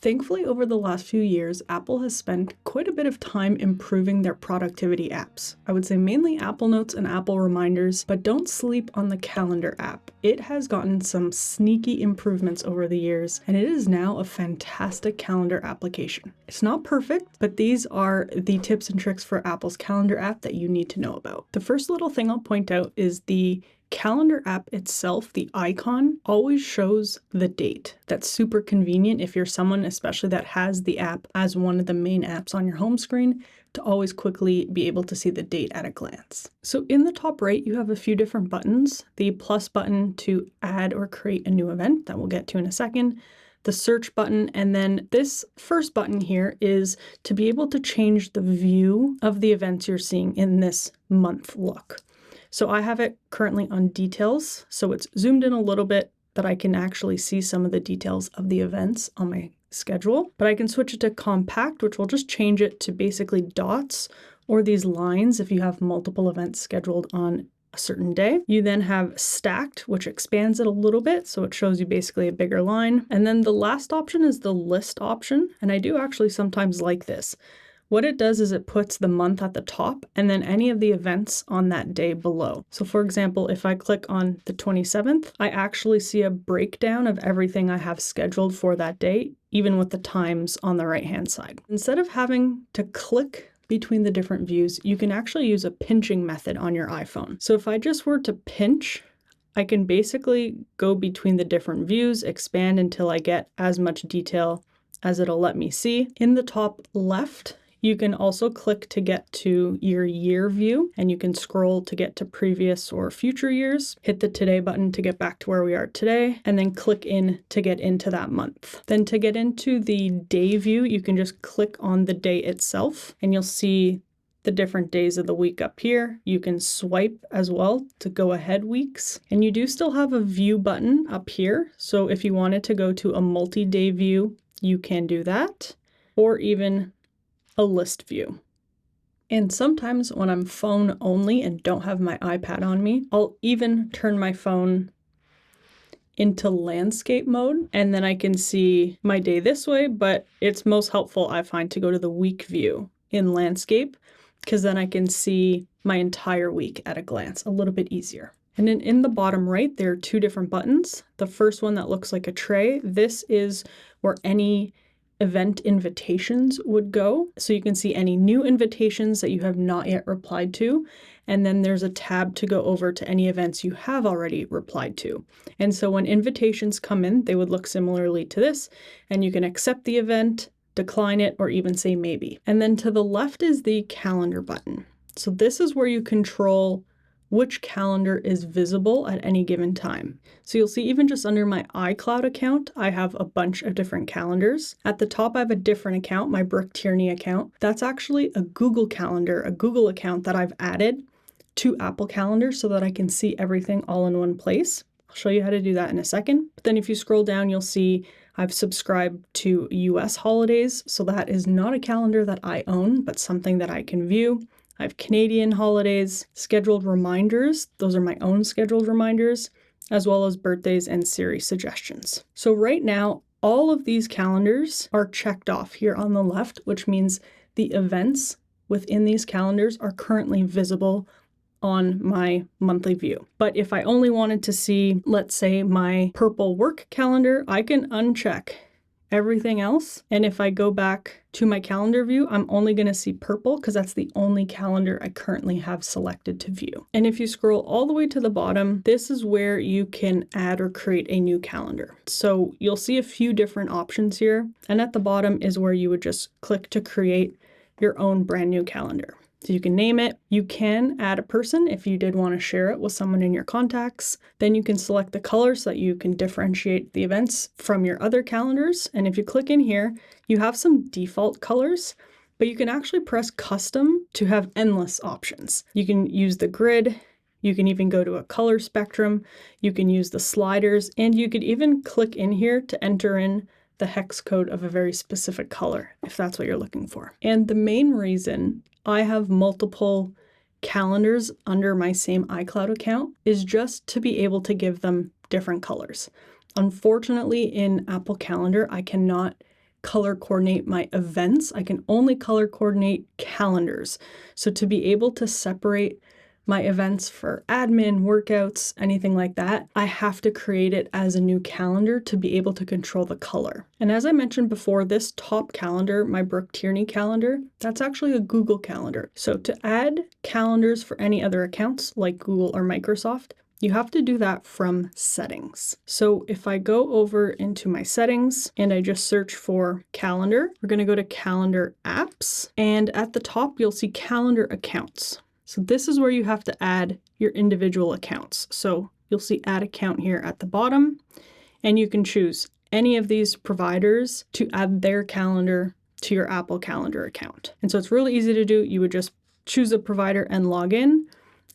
Thankfully, over the last few years, Apple has spent quite a bit of time improving their productivity apps. I would say mainly Apple Notes and Apple Reminders, but don't sleep on the Calendar app. It has gotten some sneaky improvements over the years, and it is now a fantastic calendar application. It's not perfect, but these are the tips and tricks for Apple's Calendar app that you need to know about. The first little thing I'll point out is the Calendar app itself, the icon, always shows the date. That's super convenient if you're someone, especially that has the app as one of the main apps on your home screen, to always quickly be able to see the date at a glance. So in the top right, you have a few different buttons. The plus button to add or create a new event that we'll get to in a second, the search button, and then this first button here is to be able to change the view of the events you're seeing in this month look. So I have it currently on details, so it's zoomed in a little bit that I can actually see some of the details of the events on my schedule. But I can switch it to compact, which will just change it to basically dots or these lines if you have multiple events scheduled on a certain day. You then have stacked, which expands it a little bit, so it shows you basically a bigger line. And then the last option is the list option, and I do actually sometimes like this. What it does is it puts the month at the top and then any of the events on that day below. So for example, if I click on the 27th, I actually see a breakdown of everything I have scheduled for that day, even with the times on the right-hand side. Instead of having to click between the different views, you can actually use a pinching method on your iPhone. So if I just were to pinch, I can basically go between the different views, expand until I get as much detail as it'll let me see. In the top left, you can also click to get to your year view, and you can scroll to get to previous or future years, hit the today button to get back to where we are today, and then click in to get into that month. Then to get into the day view, you can just click on the day itself, and you'll see the different days of the week up here. You can swipe as well to go ahead weeks, and you do still have a view button up here. So if you wanted to go to a multi-day view, you can do that, or even a list view. And sometimes when I'm phone only and don't have my iPad on me, I'll even turn my phone into landscape mode, and then I can see my day this way, but it's most helpful, I find, to go to the week view in landscape, because then I can see my entire week at a glance, a little bit easier. And then in the bottom right, there are two different buttons. The first one that looks like a tray, this is where any event invitations would go. So you can see any new invitations that you have not yet replied to. And then there's a tab to go over to any events you have already replied to. And so when invitations come in, they would look similarly to this, and you can accept the event, decline it, or even say maybe. And then to the left is the calendar button. So this is where you control which calendar is visible at any given time. So you'll see even just under my iCloud account, I have a bunch of different calendars. At the top, I have a different account, my Brooke Tierney account. That's actually a Google Calendar, a Google account that I've added to Apple Calendar so that I can see everything all in one place. I'll show you how to do that in a second. But then if you scroll down, you'll see I've subscribed to US holidays. So that is not a calendar that I own, but something that I can view. I have Canadian holidays, scheduled reminders. Those are my own scheduled reminders, as well as birthdays and Siri suggestions. So right now, all of these calendars are checked off here on the left, which means the events within these calendars are currently visible on my monthly view. But if I only wanted to see, let's say, my purple work calendar, I can uncheck everything else. And if I go back to my calendar view, I'm only going to see purple because that's the only calendar I currently have selected to view. And if you scroll all the way to the bottom, this is where you can add or create a new calendar. So you'll see a few different options here. And at the bottom is where you would just click to create your own brand new calendar. So you can name it. You can add a person if you did want to share it with someone in your contacts. Then you can select the color so that you can differentiate the events from your other calendars. And if you click in here, you have some default colors, but you can actually press custom to have endless options. You can use the grid. You can even go to a color spectrum. You can use the sliders, and you could even click in here to enter in the hex code of a very specific color if that's what you're looking for. And the main reason I have multiple calendars under my same iCloud account is just to be able to give them different colors. Unfortunately, in Apple Calendar, I cannot color coordinate my events. I can only color coordinate calendars. So to be able to separate my events for admin, workouts, anything like that, I have to create it as a new calendar to be able to control the color. And as I mentioned before, this top calendar, my Brooke Tierney calendar, that's actually a Google calendar. So to add calendars for any other accounts like Google or Microsoft, you have to do that from settings. So if I go over into my settings and I just search for calendar, we're going to go to calendar apps, and at the top you'll see calendar accounts. So this is where you have to add your individual accounts. So you'll see add account here at the bottom, and you can choose any of these providers to add their calendar to your Apple Calendar account. And so it's really easy to do. You would just choose a provider and log in,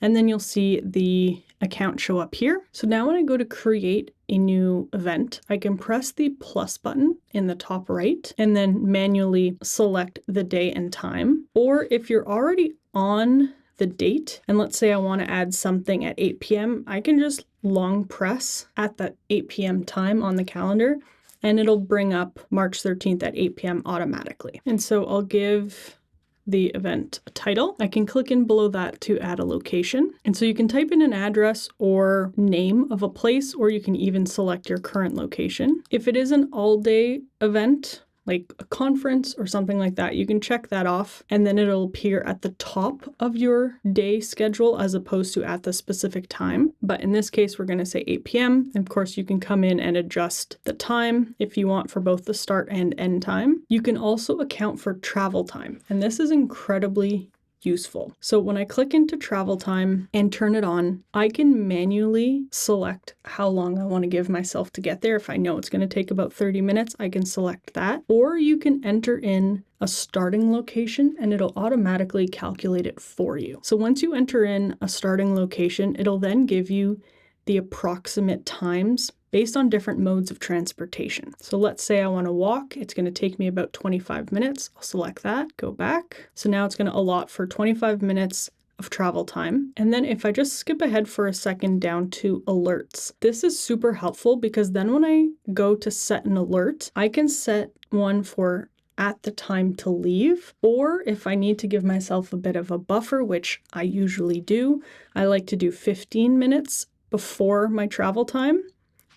and then you'll see the account show up here. So now when I go to create a new event, I can press the plus button in the top right and then manually select the day and time. Or if you're already on the date, and let's say I want to add something at 8 p.m., I can just long press at that 8 p.m. time on the calendar, and it'll bring up March 13th at 8 p.m. automatically. And so I'll give the event a title. I can click in below that to add a location. And so you can type in an address or name of a place, or you can even select your current location. If it is an all-day event, like a conference or something like that, you can check that off, and then it'll appear at the top of your day schedule as opposed to at the specific time. But in this case, we're going to say 8 p.m. Of course, you can come in and adjust the time if you want for both the start and end time. You can also account for travel time, and this is incredibly useful. So when I click into travel time and turn it on, I can manually select how long I want to give myself to get there. If I know it's going to take about 30 minutes, I can select that. Or you can enter in a starting location and it'll automatically calculate it for you. So once you enter in a starting location, it'll then give you the approximate times based on different modes of transportation. So let's say I want to walk. It's going to take me about 25 minutes. I'll select that, go back. So now it's going to allot for 25 minutes of travel time. And then if I just skip ahead for a second down to alerts, this is super helpful because then when I go to set an alert, I can set one for at the time to leave, or if I need to give myself a bit of a buffer, which I usually do, I like to do 15 minutes before my travel time,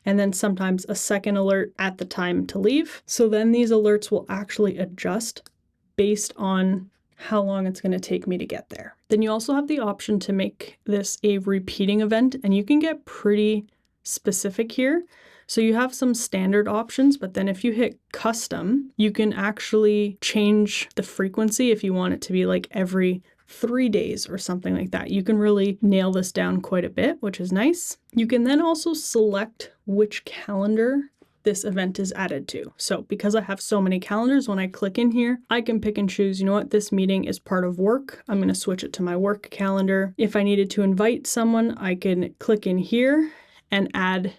and then sometimes a second alert at the time to leave. So then these alerts will actually adjust based on how long it's going to take me to get there. Then you also have the option to make this a repeating event, and you can get pretty specific here. So you have some standard options, but then if you hit custom, you can actually change the frequency if you want it to be like every 3 days or something like that. You can really nail this down quite a bit, which is nice. You can then also select which calendar this event is added to. So because I have so many calendars, when I click in here, I can pick and choose, you know what, this meeting is part of work. I'm going to switch it to my work calendar. If I needed to invite someone, I can click in here and add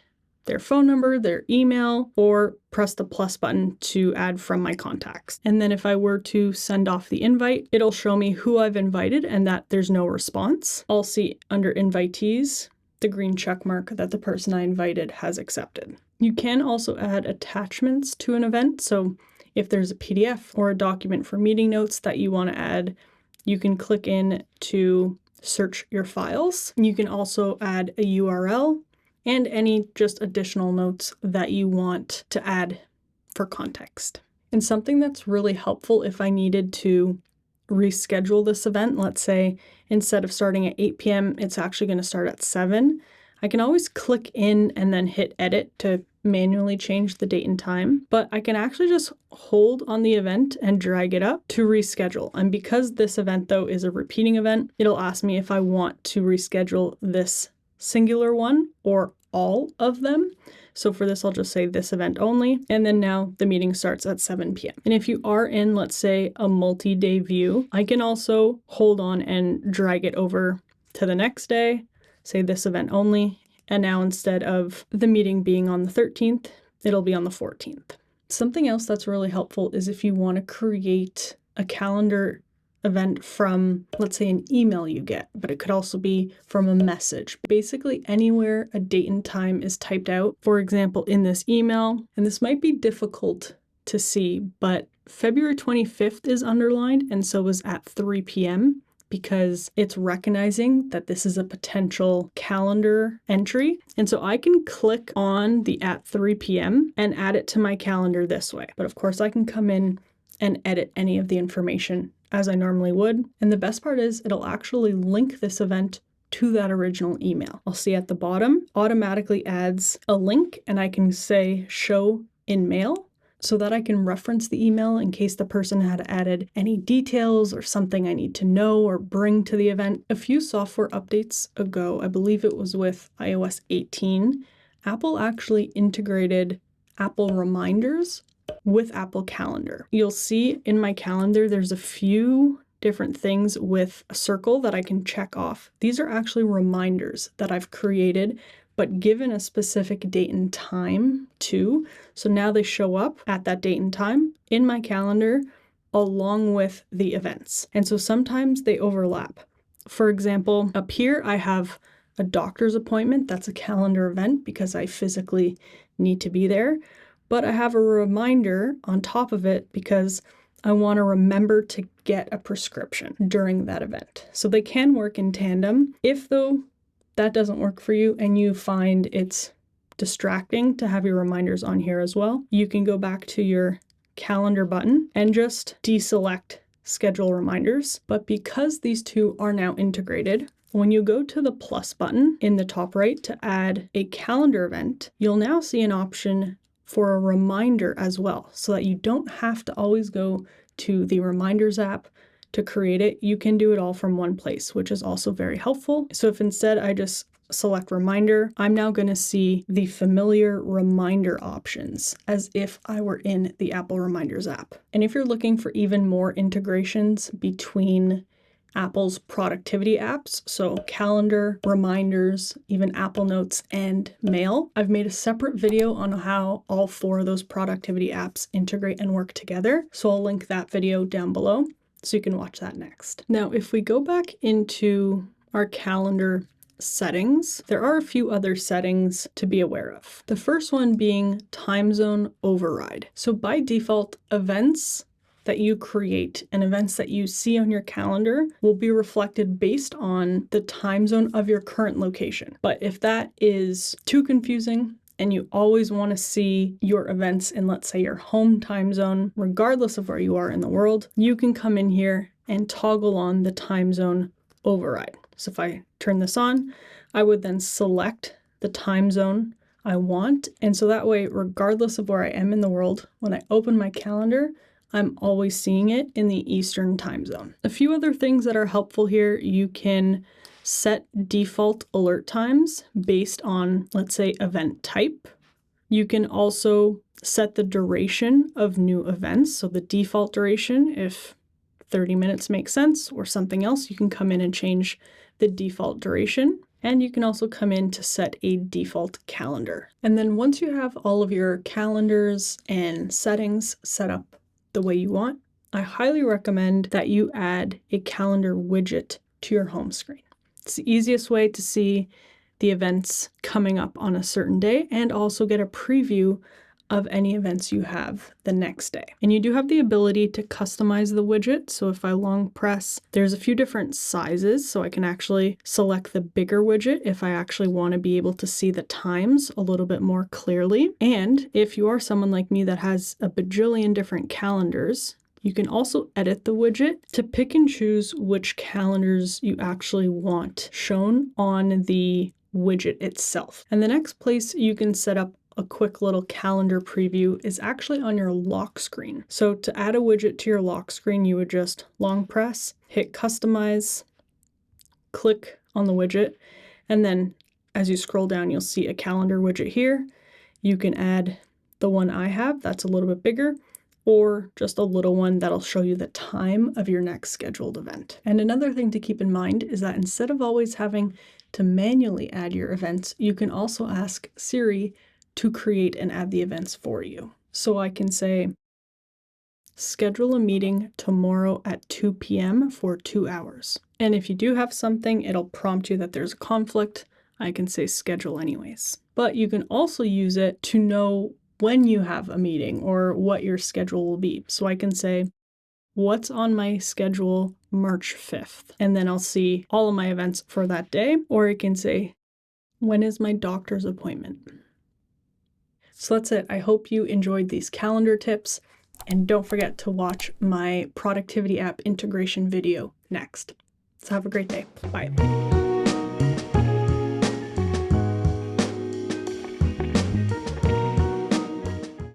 their phone number, their email, or press the plus button to add from my contacts. And then if I were to send off the invite, it'll show me who I've invited and that there's no response. I'll see under invitees the green check mark that the person I invited has accepted. You can also add attachments to an event. So if there's a PDF or a document for meeting notes that you want to add, you can click in to search your files. You can also add a URL and any just additional notes that you want to add for context. And something that's really helpful if I needed to reschedule this event, let's say instead of starting at 8 p.m., it's actually going to start at 7. I can always click in and then hit edit to manually change the date and time, but I can actually just hold on the event and drag it up to reschedule. And because this event though is a repeating event, it'll ask me if I want to reschedule this singular one or all of them. So for this, I'll just say this event only. And then now the meeting starts at 7 p.m. And if you are in, let's say, a multi-day view, I can also hold on and drag it over to the next day, say this event only. And now instead of the meeting being on the 13th, it'll be on the 14th. Something else that's really helpful is if you want to create a calendar event from, let's say, an email you get, but it could also be from a message. Basically anywhere a date and time is typed out, for example, in this email, and this might be difficult to see, but February 25th is underlined, and so is at 3 p.m. because it's recognizing that this is a potential calendar entry. And so I can click on the at 3 p.m. and add it to my calendar this way. But of course I can come in and edit any of the information as I normally would. And the best part is it'll actually link this event to that original email. I'll see at the bottom, automatically adds a link, and I can say show in mail, so that I can reference the email in case the person had added any details or something I need to know or bring to the event. A few software updates ago, I believe it was with iOS 18, Apple actually integrated Apple Reminders with Apple Calendar. You'll see in my calendar there's a few different things with a circle that I can check off. These are actually reminders that I've created, but given a specific date and time too. So now they show up at that date and time in my calendar along with the events. And so sometimes they overlap. For example, up here I have a doctor's appointment. That's a calendar event because I physically need to be there. But I have a reminder on top of it because I want to remember to get a prescription during that event. So they can work in tandem. If though that doesn't work for you and you find it's distracting to have your reminders on here as well, you can go back to your calendar button and just deselect schedule reminders. But because these two are now integrated, when you go to the plus button in the top right to add a calendar event, you'll now see an option for a reminder as well, so that you don't have to always go to the reminders app to create it. You can do it all from one place, which is also very helpful. So if instead I just select reminder, I'm now going to see the familiar reminder options as if I were in the Apple Reminders app. And if you're looking for even more integrations between Apple's productivity apps, so calendar, reminders, even Apple Notes and Mail, I've made a separate video on how all 4 of those productivity apps integrate and work together. So I'll link that video down below so you can watch that next. Now, if we go back into our calendar settings, there are a few other settings to be aware of. The first one being time zone override. So by default, events that you create and events that you see on your calendar will be reflected based on the time zone of your current location. But if that is too confusing and you always want to see your events in, let's say, your home time zone, regardless of where you are in the world, you can come in here and toggle on the time zone override. So if I turn this on, I would then select the time zone I want. And so that way, regardless of where I am in the world, when I open my calendar, I'm always seeing it in the Eastern time zone. A few other things that are helpful here, you can set default alert times based on, let's say, event type. You can also set the duration of new events. So the default duration, if 30 minutes makes sense or something else, you can come in and change the default duration. And you can also come in to set a default calendar. And then once you have all of your calendars and settings set up the way you want, I highly recommend that you add a calendar widget to your home screen. It's the easiest way to see the events coming up on a certain day and also get a preview of any events you have the next day. And you do have the ability to customize the widget. So if I long press, there's a few different sizes, so I can actually select the bigger widget if I actually want to be able to see the times a little bit more clearly. And if you are someone like me that has a bajillion different calendars, you can also edit the widget to pick and choose which calendars you actually want shown on the widget itself. And the next place you can set up a quick little calendar preview is actually on your lock screen. So to add a widget to your lock screen, you would just long press, hit customize, click on the widget, and then as you scroll down, you'll see a calendar widget here. You can add the one I have, that's a little bit bigger, or just a little one that'll show you the time of your next scheduled event. And another thing to keep in mind is that instead of always having to manually add your events, you can also ask Siri to create and add the events for you. So I can say, schedule a meeting tomorrow at 2 p.m. for 2 hours. And if you do have something, it'll prompt you that there's a conflict. I can say schedule anyways. But you can also use it to know when you have a meeting or what your schedule will be. So I can say, what's on my schedule March 5th? And then I'll see all of my events for that day. Or I can say, when is my doctor's appointment? So that's it. I hope you enjoyed these calendar tips, and don't forget to watch my productivity app integration video next. So have a great day. Bye.